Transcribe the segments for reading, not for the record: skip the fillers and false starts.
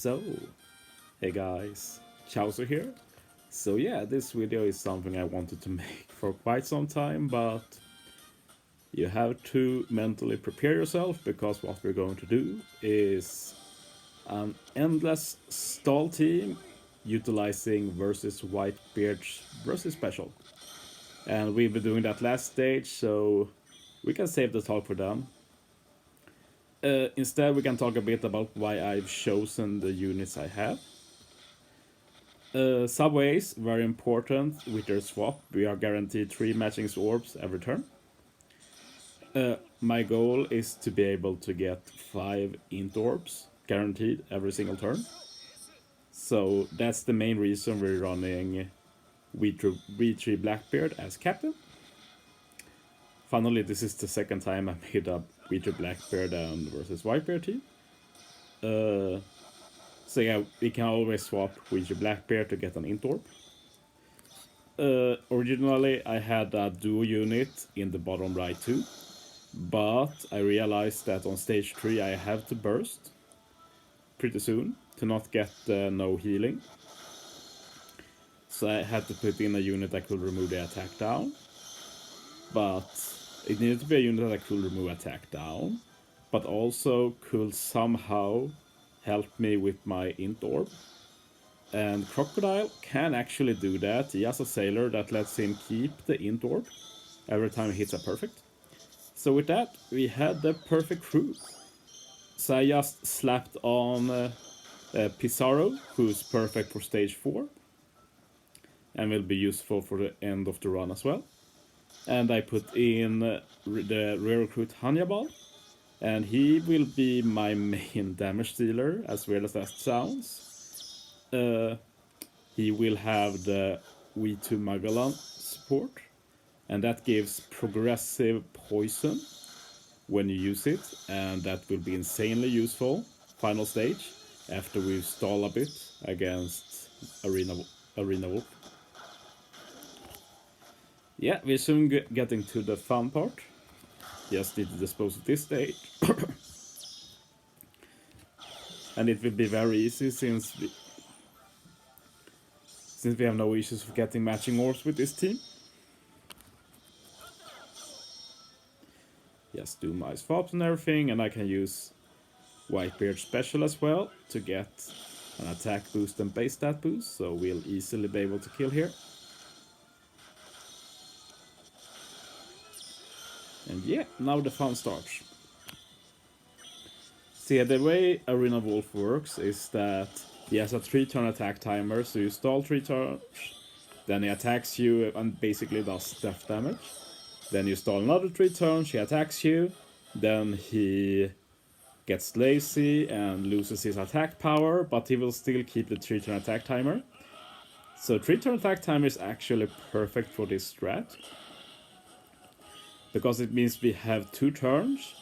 So, hey guys, Chowser here. So yeah, this video is something I wanted to make for quite some time, but you have to mentally prepare yourself because what we're going to do is an endless stall team utilizing versus Whitebeard's versus special. And we've been doing that last stage, so we can save the talk for them. Instead, we can talk a bit about why I've chosen the units I have. Subways, very important with their swap. We are guaranteed 3 matching orbs every turn. My goal is to be able to get 5 int orbs, guaranteed every single turn. So that's the main reason we're running V3 Blackbeard as captain. Finally, this is the second time I made a V3 Blackbeard and versus Whitebeard team. So yeah, we can always swap V3 Blackbeard to get an int orb. Originally, I had a duo unit in the bottom right too, but I realized that on stage 3 I have to burst pretty soon to not get no healing. So I had to put in a unit that could remove the attack down, but it needed to be a unit that could remove attack down, but also could somehow help me with my int orb. And Crocodile can actually do that. He has a sailor that lets him keep the int orb every time he hits a perfect. So with that, we had the perfect crew. So I just slapped on Pizarro, who's perfect for stage 4. And will be useful for the end of the run as well. And I put in the rare recruit Hannibal. And he will be my main damage dealer, as weird as that sounds. He will have the V2 Magellan support. And that gives progressive poison when you use it. And that will be insanely useful final stage after we stall a bit against Arena Wolf. Yeah, we're soon getting to the fun part. Just need to dispose of this stage. And it will be very easy since we have no issues of getting matching orbs with this team. Just do my swaps and everything, and I can use Whitebeard special as well to get an attack boost and base stat boost, so we'll easily be able to kill here. And yeah, now the fun starts. See, the way Arena Wolf works is that he has a 3-turn attack timer, so you stall 3 turns, then he attacks you and basically does death damage. Then you stall another 3 turns, he attacks you, then he gets lazy and loses his attack power, but he will still keep the 3-turn attack timer. So 3-turn attack timer is actually perfect for this strat, because it means we have 2 turns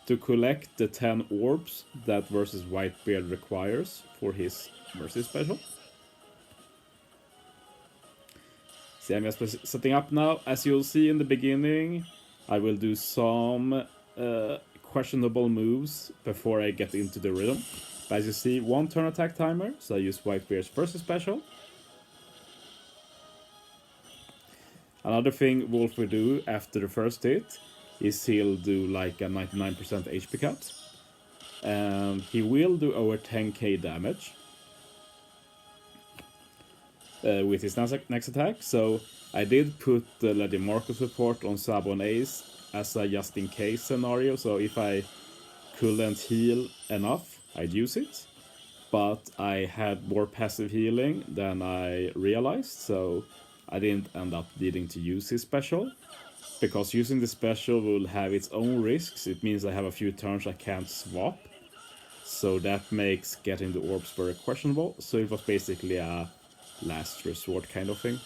to collect the 10 orbs that versus Whitebeard requires for his mercy special. See, I'm just setting up now. As you'll see in the beginning, I will do some questionable moves before I get into the rhythm. But as you see, 1 turn attack timer, so I use Whitebeard's versus special. Another thing Wolf will do after the first hit is he'll do like a 99% HP cut. And he will do over 10k damage with his next attack. So I did put the Lady Marco support on Sabo and Ace as a just in case scenario. So if I couldn't heal enough, I'd use it. But I had more passive healing than I realized, so I didn't end up needing to use his special, because using the special will have its own risks. It means I have a few turns I can't swap, so that makes getting the orbs very questionable. So it was basically a last resort kind of thing.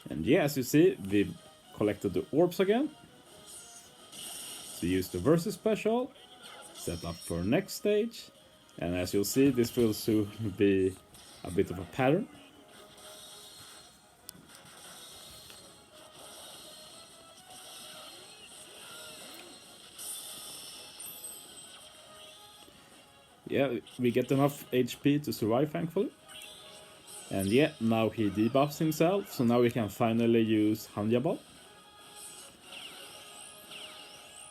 And yeah, as you see, we've collected the orbs again. So use the versus special, set up for next stage, and as you'll see, this will soon be a bit of a pattern. yeah, we get enough HP to survive, thankfully. And yeah, now he debuffs himself, so now we can finally use Hanja Ball.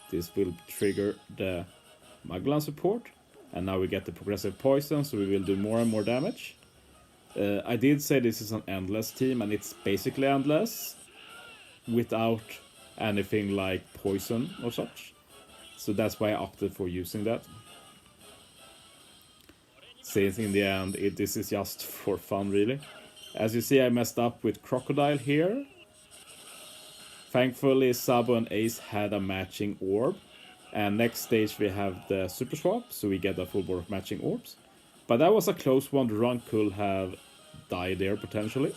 This will trigger the Magellan support, and now we get the progressive poison, so we will do more and more damage. I did say this is an endless team, and it's basically endless without anything like poison or such. So that's why I opted for using that. Since in the end, this is just for fun, really. As you see, I messed up with Crocodile here. Thankfully, Sabo and Ace had a matching orb. And next stage we have the super swap, so we get a full board of matching orbs. But that was a close one. The run could have died there, potentially.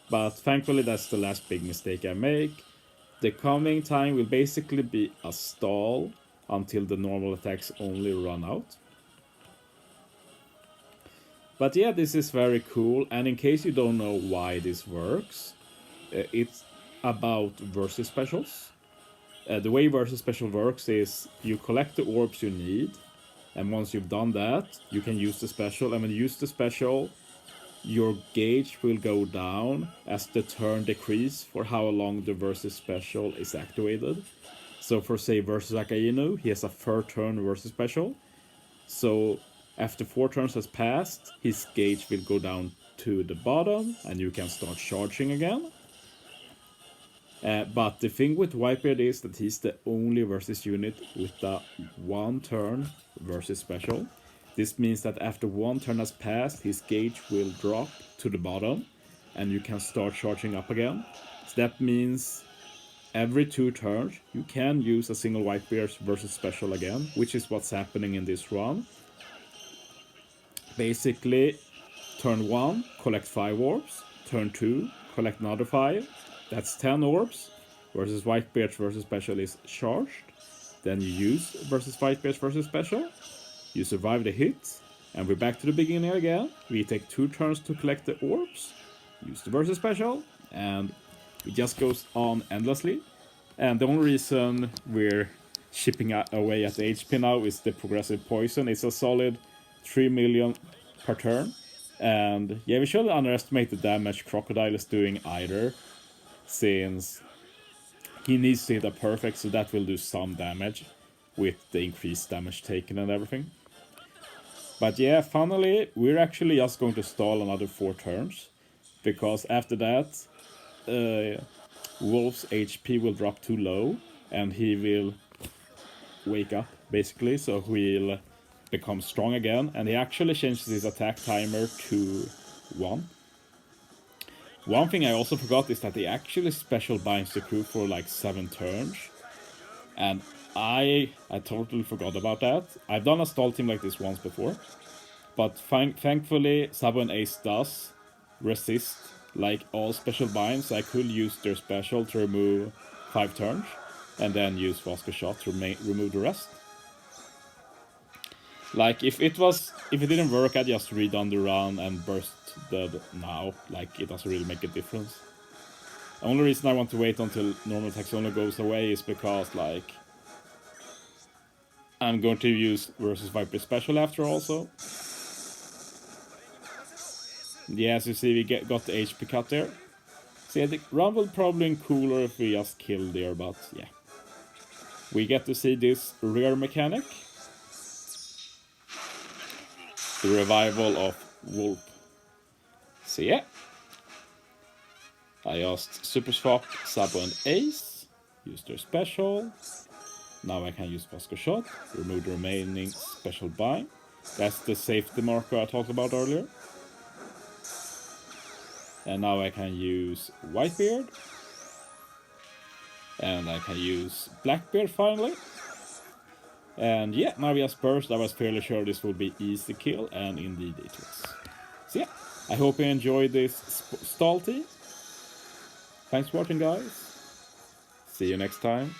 But thankfully, that's the last big mistake I make. The coming time will basically be a stall until the normal attacks only run out. But yeah, this is very cool, and in case you don't know why this works, it's about versus specials. The way versus special works is you collect the orbs you need, and once you've done that, you can use the special, and when you use the special, your gauge will go down as the turn decrease for how long the versus special is activated. So for say versus Akainu, he has a 3rd turn versus special. So after 4 turns has passed, his gauge will go down to the bottom and you can start charging again. But the thing with Whitebeard is that he's the only versus unit with the 1 turn versus special. This means that after 1 turn has passed, his gauge will drop to the bottom and you can start charging up again. So that means every 2 turns you can use a single Whitebeard versus special again, which is what's happening in this run. Basically, turn 1, collect 5 orbs. Turn 2, collect another 5. That's 10 orbs. Versus Whitebeard versus special is charged. Then you use versus Whitebeard versus special. You survive the hit, and we're back to the beginning again. We take 2 turns to collect the orbs, use the versus special, and it just goes on endlessly. And the only reason we're chipping away at the HP now is the progressive poison. It's a solid 3 million per turn. And yeah, we shouldn't underestimate the damage Crocodile is doing either, since he needs to hit a perfect, so that will do some damage with the increased damage taken and everything. But yeah, finally, we're actually just going to stall another 4 turns, because after that, Wolf's HP will drop too low, and he will wake up, basically, so he'll become strong again, and he actually changes his attack timer to 1. One thing I also forgot is that he actually special binds the crew for like 7 turns, and I totally forgot about that. I've done a stall team like this once before, but thankfully Sabo and Ace does resist like all special binds. I could use their special to remove 5 turns, and then use Vasco Shot to remove the rest. Like if it didn't work, I'd just redone the run and burst dead now. Like it doesn't really make a difference. The only reason I want to wait until normal attacks only goes away is because like I'm going to use versus Viper special after also. Yeah, as you see, we got the HP cut there. So yeah, the run will probably be cooler if we just kill there, but yeah. We get to see this rare mechanic. The revival of Wolf. So yeah. I just super swap Sabo and Ace. Use their special. Now I can use Vasco Shot. Remove the remaining special bind. That's the safety marker I talked about earlier. And now I can use Whitebeard. And I can use Blackbeard finally. And yeah, now we just burst. I was fairly sure this would be easy kill, and indeed it was. So yeah, I hope you enjoyed this stall team. Thanks for watching, guys. See you next time.